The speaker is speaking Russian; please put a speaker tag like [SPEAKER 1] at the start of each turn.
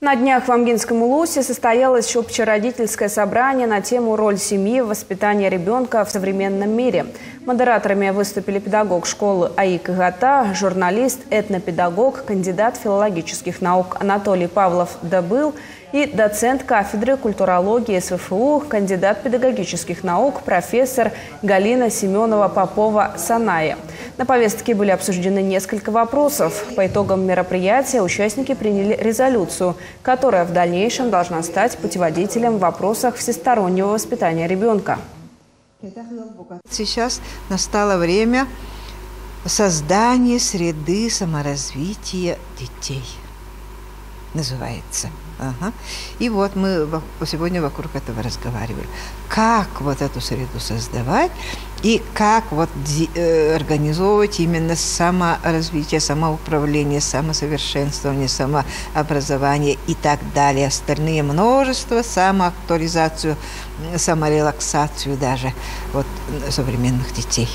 [SPEAKER 1] На днях в Амгинском Улусе состоялось общеродительское собрание на тему «Роль семьи в воспитании ребенка в современном мире». Модераторами выступили педагог школы АИК Игата, журналист, этнопедагог, кандидат филологических наук Анатолий Павлов-Добыл и доцент кафедры культурологии СВФУ, кандидат педагогических наук, профессор Галина Семенова-Попова-Саная. На повестке были обсуждены несколько вопросов. По итогам мероприятия участники приняли резолюцию, которая в дальнейшем должна стать путеводителем в вопросах всестороннего воспитания ребенка.
[SPEAKER 2] Сейчас настало время создания среды саморазвития детей. Называется. Ага. И вот мы сегодня вокруг этого разговаривали. Как вот эту среду создавать и как вот организовывать именно саморазвитие, самоуправление, самосовершенствование, самообразование и так далее. Остальные множество, самоактуализацию, саморелаксацию даже вот современных детей.